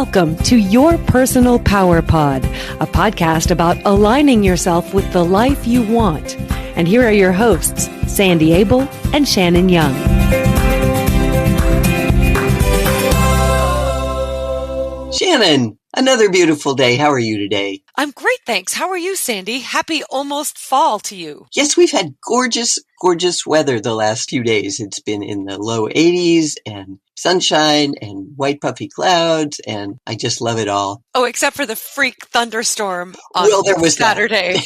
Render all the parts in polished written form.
Welcome to Your Personal Power Pod, a podcast about aligning yourself with the life you want. And here are your hosts, Sandy Abel and Shannon Young. Shannon, another beautiful day. How are you today? I'm great, thanks. How are you, Sandy? Happy almost fall to you. Yes, we've had gorgeous weather the last few days. It's been in the low 80s and sunshine and white puffy clouds, and I just love it all. Oh, except for the freak thunderstorm on there was Saturday.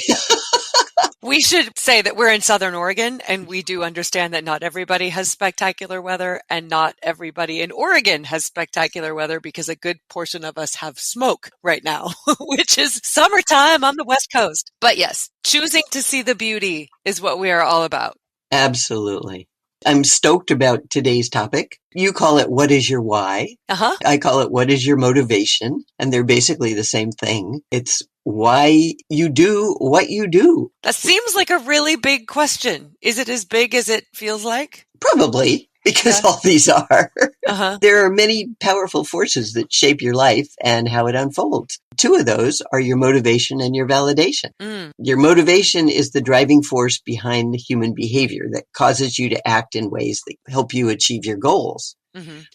We should say that we're in Southern Oregon, and we do understand that not everybody has spectacular weather, and not everybody in Oregon has spectacular weather because a good portion of us have smoke right now, which is summertime on the West Coast. But yes, choosing to see the beauty is what we are all about. Absolutely. I'm stoked about today's topic. You call it, what is your why? I call it, what is your motivation? And they're basically the same thing. It's why you do what you do. That seems like a really big question. Is it as big as it feels like? Probably, because all these are. There are many powerful forces that shape your life and how it unfolds. Two of those are your motivation and your validation. Your motivation is the driving force behind human behavior that causes you to act in ways that help you achieve your goals.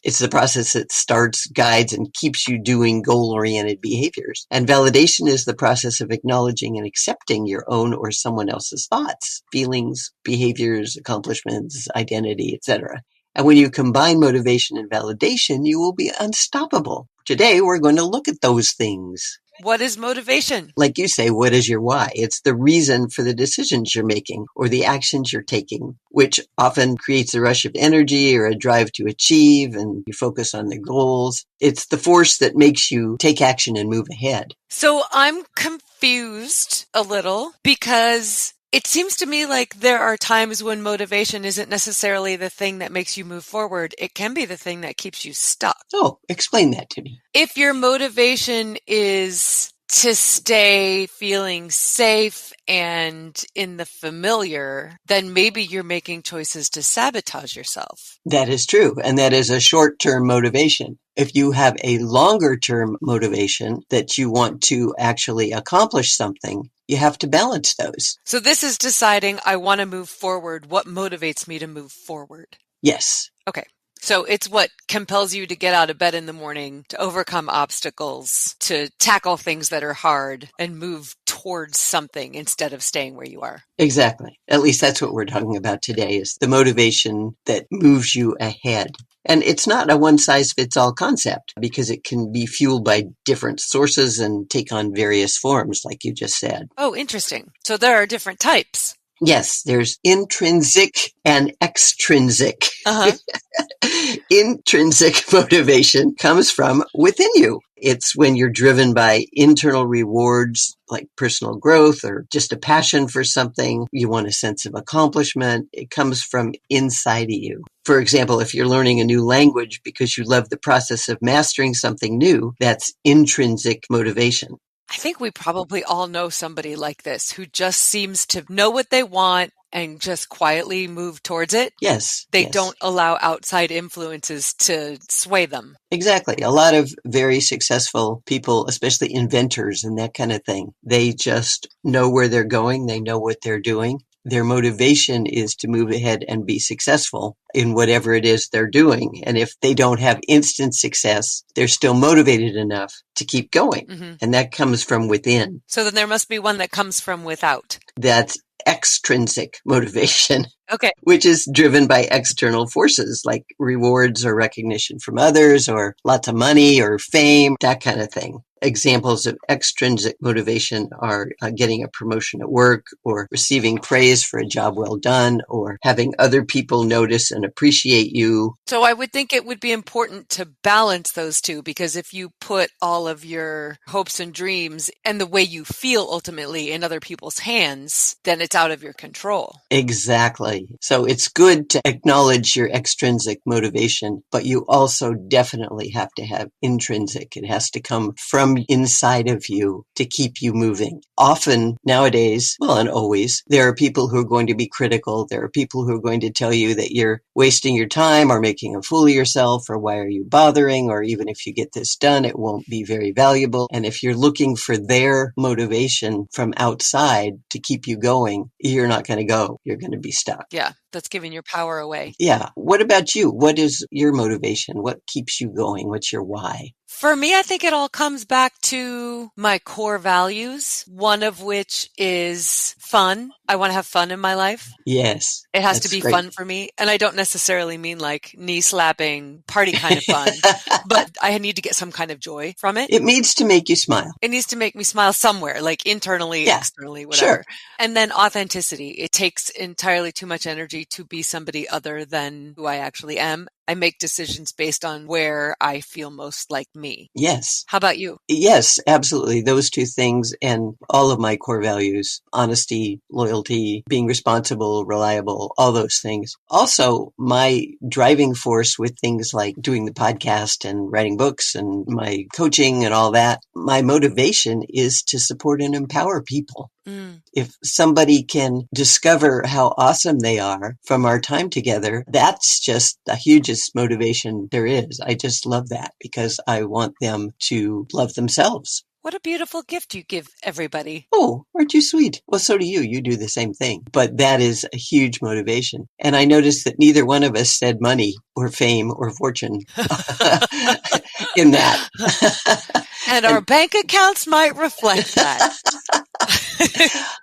It's the process that starts, guides, and keeps you doing goal-oriented behaviors. And validation is the process of acknowledging and accepting your own or someone else's thoughts, feelings, behaviors, accomplishments, identity, etc. And when you combine motivation and validation, you will be unstoppable. Today, we're going to look at those things. What is motivation? Like you say, what is your why? It's the reason for the decisions you're making or the actions you're taking, which often creates a rush of energy or a drive to achieve, and you focus on the goals. It's the force that makes you take action and move ahead. So I'm confused a little because it seems to me like there are times when motivation isn't necessarily the thing that makes you move forward. It can be the thing that keeps you stuck. Oh, explain that to me. If your motivation is to stay feeling safe and in the familiar, then maybe you're making choices to sabotage yourself. That is true. And that is a short-term motivation. If you have a longer-term motivation that you want to actually accomplish something, you have to balance those. So this is deciding I want to move forward. What motivates me to move forward? Yes. Okay. So it's what compels you to get out of bed in the morning, to overcome obstacles, to tackle things that are hard and move towards something instead of staying where you are. Exactly. At least that's what we're talking about today, is the motivation that moves you ahead. And it's not a one-size-fits-all concept because it can be fueled by different sources and take on various forms, like you just said. Oh, interesting. So there are different types. Yes, there's intrinsic and extrinsic. Intrinsic motivation comes from within you. It's when you're driven by internal rewards like personal growth or just a passion for something. You want a sense of accomplishment. It comes from inside of you. For example, if you're learning a new language because you love the process of mastering something new, that's intrinsic motivation. I think we probably all know somebody like this who just seems to know what they want and just quietly move towards it. Yes. They don't allow outside influences to sway them. Exactly. A lot of very successful people, especially inventors and that kind of thing, they just know where they're going. They know what they're doing. Their motivation is to move ahead and be successful in whatever it is they're doing. And if they don't have instant success, they're still motivated enough to keep going. And that comes from within. So then there must be one that comes from without. That's extrinsic motivation. Okay. Which is driven by external forces like rewards or recognition from others or lots of money or fame, that kind of thing. Examples of extrinsic motivation are getting a promotion at work or receiving praise for a job well done or having other people notice and appreciate you. So I would think it would be important to balance those two, because if you put all of your hopes and dreams and the way you feel ultimately in other people's hands, then it's it's out of your control. Exactly. So it's good to acknowledge your extrinsic motivation, but you also definitely have to have intrinsic. It has to come from inside of you to keep you moving. Often nowadays, well, and always, there are people who are going to be critical. There are people who are going to tell you that you're wasting your time or making a fool of yourself, or why are you bothering? Or even if you get this done, it won't be very valuable. And if you're looking for their motivation from outside to keep you going, you're not going to go. You're going to be stuck. Yeah, that's giving your power away. Yeah. What about you? What is your motivation? What keeps you going? What's your why? For me, I think it all comes back to my core values, one of which is fun. I want to have fun in my life. Yes. It has to be fun for me. And I don't necessarily mean like knee slapping, party kind of fun, but I need to get some kind of joy from it. It needs to make you smile. It needs to make me smile somewhere, like internally, externally, whatever. Sure. And then authenticity. It takes entirely too much energy to be somebody other than who I actually am. I make decisions based on where I feel most like me. Yes. How about you? Yes, absolutely. Those two things and all of my core values, honesty, loyalty, being responsible, reliable, all those things. Also, my driving force with things like doing the podcast and writing books and my coaching and all that, my motivation is to support and empower people. If somebody can discover how awesome they are from our time together, that's just the hugest motivation there is. I just love that because I want them to love themselves. What a beautiful gift you give everybody. Oh, aren't you sweet? Well, so do you. You do the same thing. But that is a huge motivation. And I noticed that neither one of us said money or fame or fortune in that. And our bank accounts might reflect that.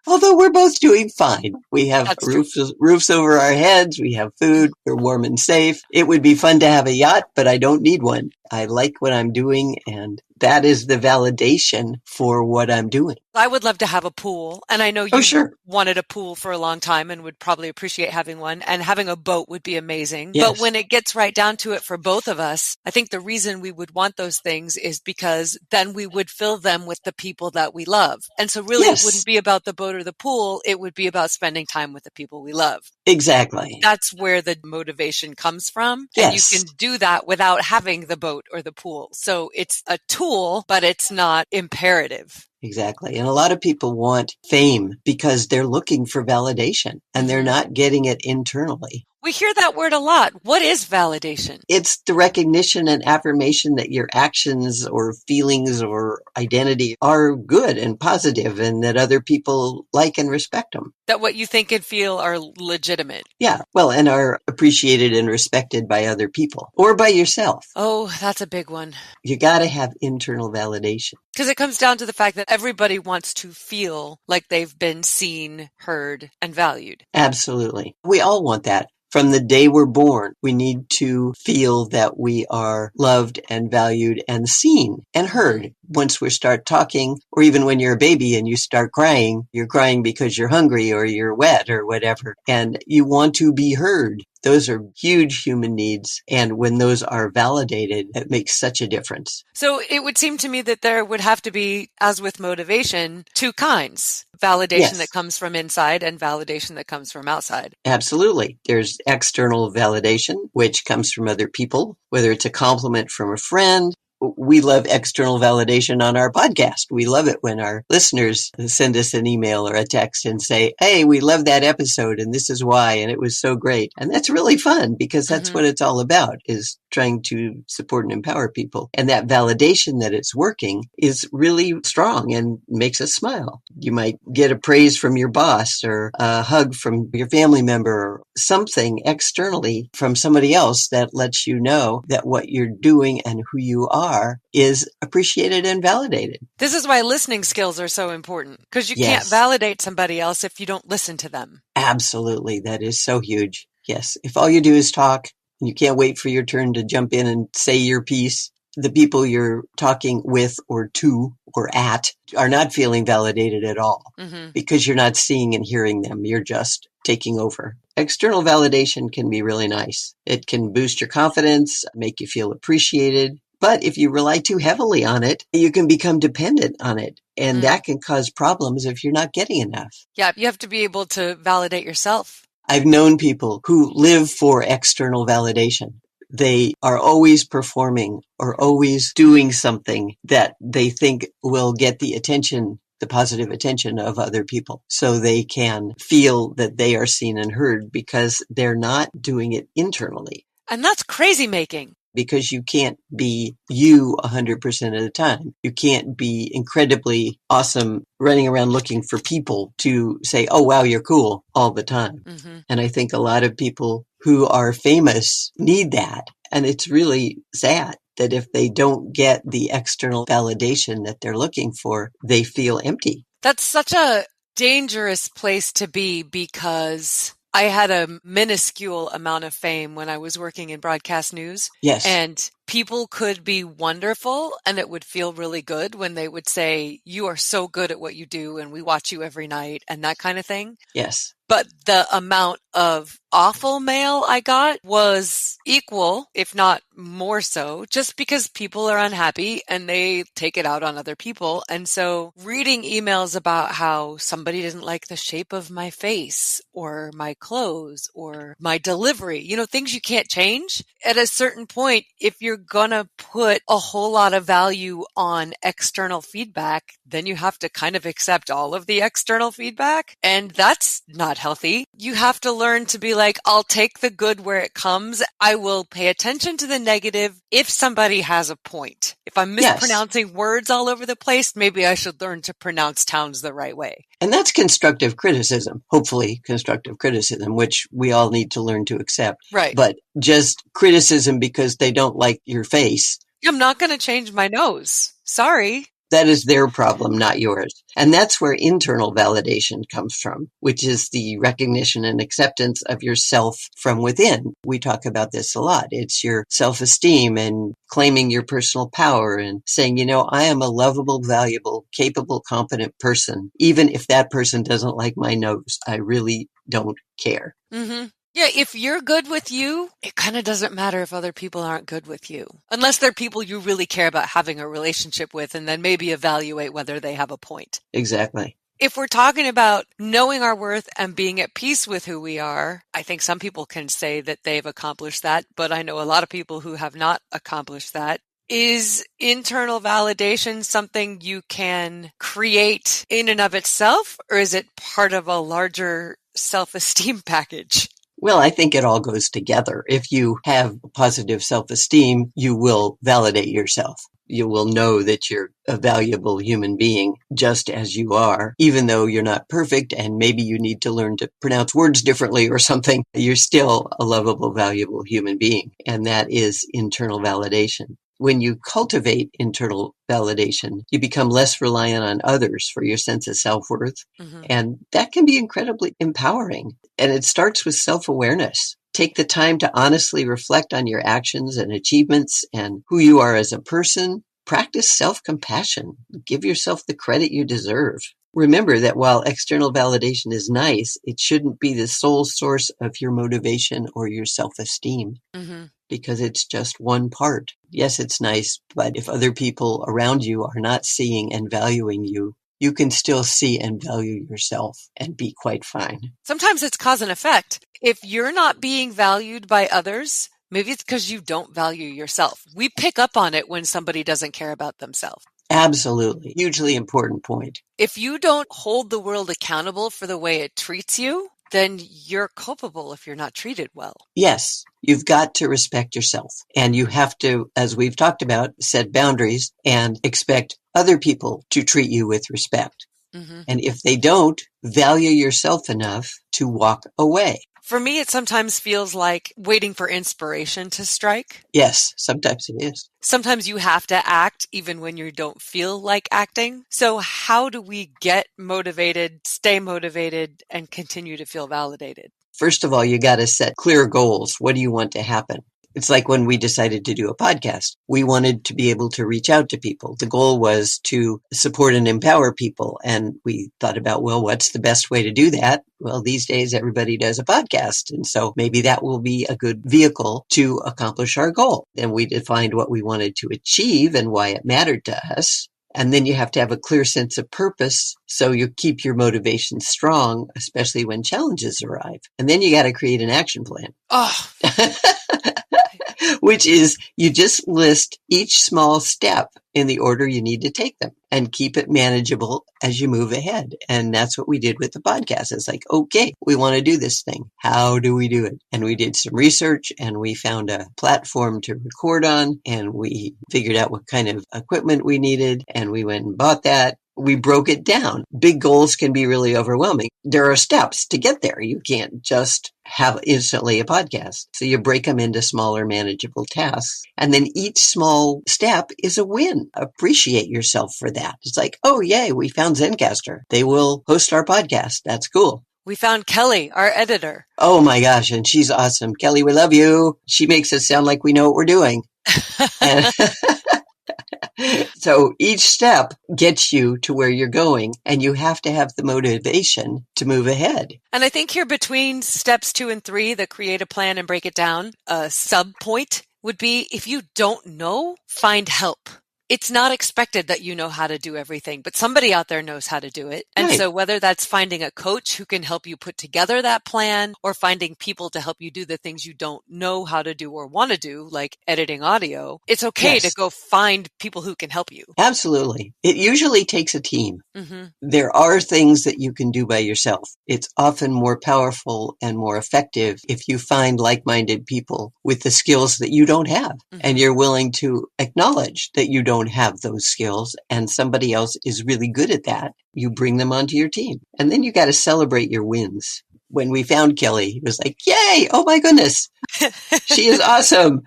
Although we're both doing fine. We have roofs over our heads. We have food. We're warm and safe. It would be fun to have a yacht, but I don't need one. I like what I'm doing, and that is the validation for what I'm doing. I would love to have a pool, and I know you sure. wanted a pool for a long time and would probably appreciate having one, and having a boat would be amazing. Yes. But when it gets right down to it for both of us, I think the reason we would want those things is because then we would fill them with the people that we love. And so really It wouldn't be about the boat or the pool. It would be about spending time with the people we love. Exactly. That's where the motivation comes from. Yes. And you can do that without having the boat or the pool. So it's a tool, but it's not imperative. Exactly. And a lot of people want fame because they're looking for validation and they're not getting it internally. We hear that word a lot. What is validation? It's the recognition and affirmation that your actions or feelings or identity are good and positive and that other people like and respect them. That what you think and feel are legitimate. Yeah. Well, and are appreciated and respected by other people or by yourself. Oh, that's a big one. You got to have internal validation. Because it comes down to the fact that everybody wants to feel like they've been seen, heard, and valued. Absolutely. We all want that. From the day we're born, we need to feel that we are loved and valued and seen and heard. Once we start talking, or even when you're a baby and you start crying, you're crying because you're hungry or you're wet or whatever, and you want to be heard. Those are huge human needs. And when those are validated, it makes such a difference. So it would seem to me that there would have to be, as with motivation, two kinds. Validation that comes from inside and validation that comes from outside. Absolutely. There's external validation, which comes from other people, whether it's a compliment from a friend. We love external validation on our podcast. We love it when our listeners send us an email or a text and say, hey, we love that episode and this is why, and it was so great. And that's really fun because that's what it's all about, is trying to support and empower people. And that validation that it's working is really strong and makes us smile. You might get a praise from your boss or a hug from your family member or something externally from somebody else that lets you know that what you're doing and who you are is appreciated and validated. This is why listening skills are so important, because you can't validate somebody else if you don't listen to them. Absolutely. That is so huge. Yes. If all you do is talk and you can't wait for your turn to jump in and say your piece, the people you're talking with or to or at are not feeling validated at all because you're not seeing and hearing them. You're just taking over. External validation can be really nice. It can boost your confidence, make you feel appreciated. But if you rely too heavily on it, you can become dependent on it. And that can cause problems if you're not getting enough. Yeah, you have to be able to validate yourself. I've known people who live for external validation. They are always performing or always doing something that they think will get the attention, the positive attention of other people. So they can feel that they are seen and heard because they're not doing it internally. And that's crazy making. Because you can't be you 100% of the time. You can't be incredibly awesome running around looking for people to say, oh, wow, you're cool all the time. Mm-hmm. And I think a lot of people who are famous need that. And it's really sad that if they don't get the external validation that they're looking for, they feel empty. That's such a dangerous place to be because I had a minuscule amount of fame when I was working in broadcast news. Yes. And people could be wonderful and it would feel really good when they would say, you are so good at what you do and we watch you every night and that kind of thing. Yes. But the amount of awful mail I got was equal, if not more so, just because people are unhappy and they take it out on other people. And so reading emails about how somebody didn't like the shape of my face or my clothes or my delivery, things you can't change. At a certain point, if you're going to put a whole lot of value on external feedback, then you have to kind of accept all of the external feedback. And that's not healthy. You have to learn to be like, I'll take the good where it comes. I will pay attention to the negative if somebody has a point. If I'm mispronouncing words all over the place, maybe I should learn to pronounce towns the right way. And that's constructive criticism, hopefully constructive criticism, which we all need to learn to accept. Right. But just criticism because they don't like your face. I'm not going to change my nose. Sorry. That is their problem, not yours. And that's where internal validation comes from, which is the recognition and acceptance of yourself from within. We talk about this a lot. It's your self-esteem and claiming your personal power and saying, I am a lovable, valuable, capable, competent person. Even if that person doesn't like my nose, I really don't care. Mm-hmm. Yeah, if you're good with you, it kind of doesn't matter if other people aren't good with you. Unless they're people you really care about having a relationship with, and then maybe evaluate whether they have a point. Exactly. If we're talking about knowing our worth and being at peace with who we are, I think some people can say that they've accomplished that, but I know a lot of people who have not accomplished that. Is internal validation something you can create in and of itself, or is it part of a larger self-esteem package? Well, I think it all goes together. If you have positive self-esteem, you will validate yourself. You will know that you're a valuable human being just as you are, even though you're not perfect and maybe you need to learn to pronounce words differently or something. You're still a lovable, valuable human being. And that is internal validation. When you cultivate internal validation, you become less reliant on others for your sense of self-worth. Mm-hmm. And that can be incredibly empowering. And it starts with self-awareness. Take the time to honestly reflect on your actions and achievements and who you are as a person. Practice self-compassion. Give yourself the credit you deserve. Remember that while external validation is nice, it shouldn't be the sole source of your motivation or your self-esteem. Mm-hmm. Because it's just one part. Yes, it's nice, but if other people around you are not seeing and valuing you, you can still see and value yourself and be quite fine. Sometimes it's cause and effect. If you're not being valued by others, maybe it's because you don't value yourself. We pick up on it when somebody doesn't care about themselves. Absolutely. Hugely important point. If you don't hold the world accountable for the way it treats you, then you're culpable if you're not treated well. Yes, you've got to respect yourself. And you have to, as we've talked about, set boundaries and expect other people to treat you with respect. Mm-hmm. And if they don't, value yourself enough to walk away. For me, it sometimes feels like waiting for inspiration to strike. Yes, sometimes it is. Sometimes you have to act even when you don't feel like acting. So how do we get motivated, stay motivated, and continue to feel validated? First of all, you got to set clear goals. What do you want to happen? It's like when we decided to do a podcast. We wanted to be able to reach out to people. The goal was to support and empower people. And we thought about, well, what's the best way to do that? Well, these days, everybody does a podcast. And so maybe that will be a good vehicle to accomplish our goal. Then we defined what we wanted to achieve and why it mattered to us. And then you have to have a clear sense of purpose so you keep your motivation strong, especially when challenges arrive. And then you got to create an action plan. Oh. Which is you just list each small step in the order you need to take them and keep it manageable as you move ahead. And that's what we did with the podcast. It's like, okay, we want to do this thing. How do we do it? And we did some research and we found a platform to record on and we figured out what kind of equipment we needed and we went and bought that. We broke it down. Big goals can be really overwhelming. There are steps to get there. You can't just have instantly a podcast. So you break them into smaller, manageable tasks. And then each small step is a win. Appreciate yourself for that. It's like, oh, yay, we found Zencastr. They will host our podcast. That's cool. We found Kelly, our editor. Oh my gosh. And she's awesome. Kelly, we love you. She makes us sound like we know what we're doing. So each step gets you to where you're going, and you have to have the motivation to move ahead. And I think here between steps 2 and 3, the create a plan and break it down, a sub point would be if you don't know, find help. It's not expected that you know how to do everything, but somebody out there knows how to do it. And Right. So whether that's finding a coach who can help you put together that plan or finding people to help you do the things you don't know how to do or want to do, like editing audio, it's okay Yes. to go find people who can help you. Absolutely. It usually takes a team. Mm-hmm. There are things that you can do by yourself. It's often more powerful and more effective if you find like-minded people with the skills that you don't have. Mm-hmm. And you're willing to acknowledge that you don't have those skills and somebody else is really good at that. You bring them onto your team. And then you got to celebrate your wins. When we found Kelly, it was like, yay, oh my goodness, she is awesome.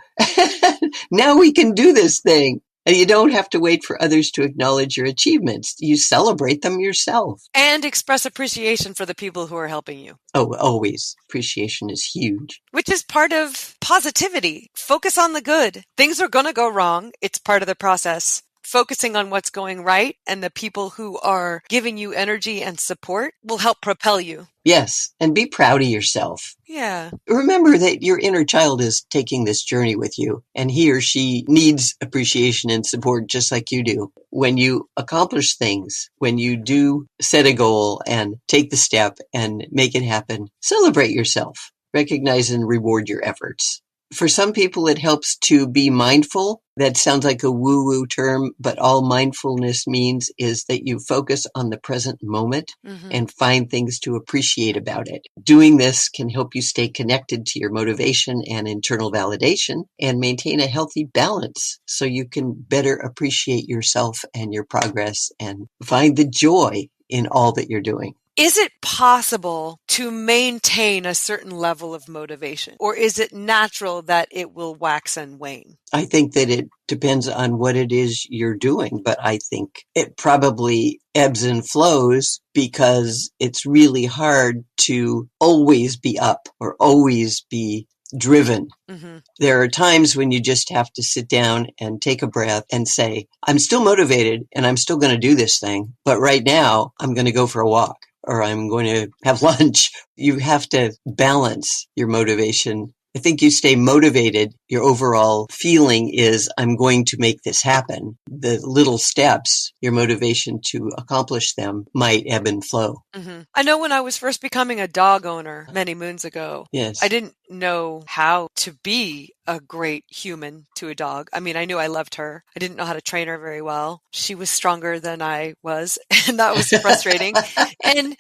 Now we can do this thing. And you don't have to wait for others to acknowledge your achievements. You celebrate them yourself. And express appreciation for the people who are helping you. Oh, always. Appreciation is huge. Which is part of positivity. Focus on the good. Things are going to go wrong. It's part of the process. Focusing on what's going right and the people who are giving you energy and support will help propel you. Yes. And be proud of yourself. Yeah. Remember that your inner child is taking this journey with you, and he or she needs appreciation and support just like you do. When you accomplish things, when you do set a goal and take the step and make it happen, celebrate yourself. Recognize and reward your efforts. For some people, it helps to be mindful. That sounds like a woo-woo term, but all mindfulness means is that you focus on the present moment and find things to appreciate about it. Doing this can help you stay connected to your motivation and internal validation and maintain a healthy balance so you can better appreciate yourself and your progress and find the joy in all that you're doing. Is it possible to maintain a certain level of motivation, or is it natural that it will wax and wane? I think that it depends on what it is you're doing, but I think it probably ebbs and flows because it's really hard to always be up or always be driven. Mm-hmm. There are times when you just have to sit down and take a breath and say, I'm still motivated and I'm still going to do this thing, but right now I'm going to go for a walk. Or I'm going to have lunch. You have to balance your motivation. I think you stay motivated. Your overall feeling is, I'm going to make this happen. The little steps, your motivation to accomplish them might ebb and flow. Mm-hmm. I know when I was first becoming a dog owner many moons ago, yes, I didn't know how to be a great human to a dog. I mean, I knew I loved her. I didn't know how to train her very well. She was stronger than I was, and that was frustrating. And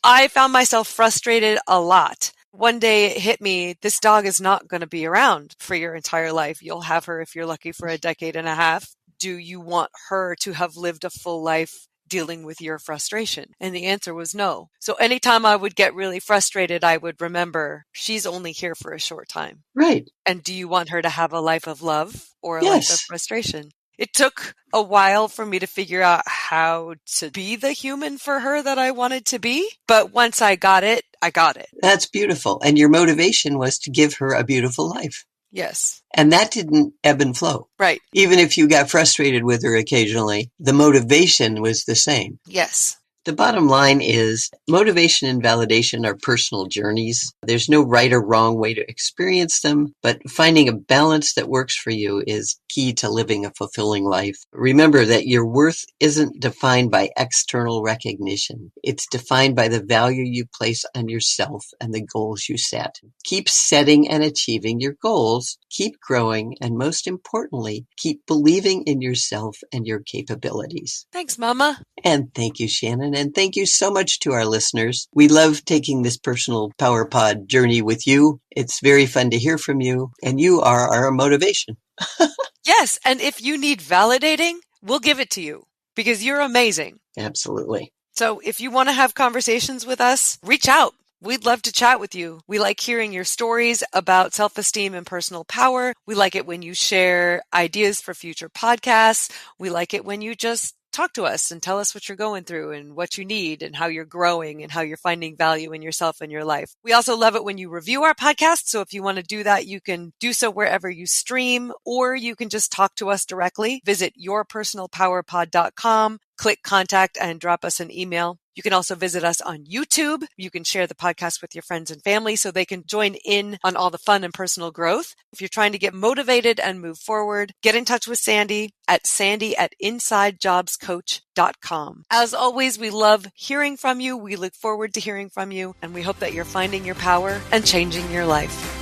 I found myself frustrated a lot. One day it hit me, this dog is not going to be around for your entire life. You'll have her if you're lucky for a decade and a half. Do you want her to have lived a full life dealing with your frustration? And the answer was no. So anytime I would get really frustrated, I would remember she's only here for a short time. Right. And do you want her to have a life of love or a yes. life of frustration? It took a while for me to figure out how to be the human for her that I wanted to be. But once I got it, I got it. That's beautiful. And your motivation was to give her a beautiful life. Yes. And that didn't ebb and flow. Right. Even if you got frustrated with her occasionally, the motivation was the same. Yes. The bottom line is motivation and validation are personal journeys. There's no right or wrong way to experience them, but finding a balance that works for you is key to living a fulfilling life. Remember that your worth isn't defined by external recognition. It's defined by the value you place on yourself and the goals you set. Keep setting and achieving your goals, keep growing, and most importantly, keep believing in yourself and your capabilities. Thanks, Mama. And thank you, Shannon. And thank you so much to our listeners. We love taking this personal Power Pod journey with you. It's very fun to hear from you, and you are our motivation. Yes. And if you need validating, we'll give it to you because you're amazing. Absolutely. So if you want to have conversations with us, reach out. We'd love to chat with you. We like hearing your stories about self-esteem and personal power. We like it when you share ideas for future podcasts. We like it when you just talk to us and tell us what you're going through and what you need and how you're growing and how you're finding value in yourself and your life. We also love it when you review our podcast. So if you want to do that, you can do so wherever you stream, or you can just talk to us directly. Visit yourpersonalpowerpod.com, click contact, and drop us an email. You can also visit us on YouTube. You can share the podcast with your friends and family so they can join in on all the fun and personal growth. If you're trying to get motivated and move forward, get in touch with Sandy at sandy@insidejobscoach.com. As always, we love hearing from you. We look forward to hearing from you, and we hope that you're finding your power and changing your life.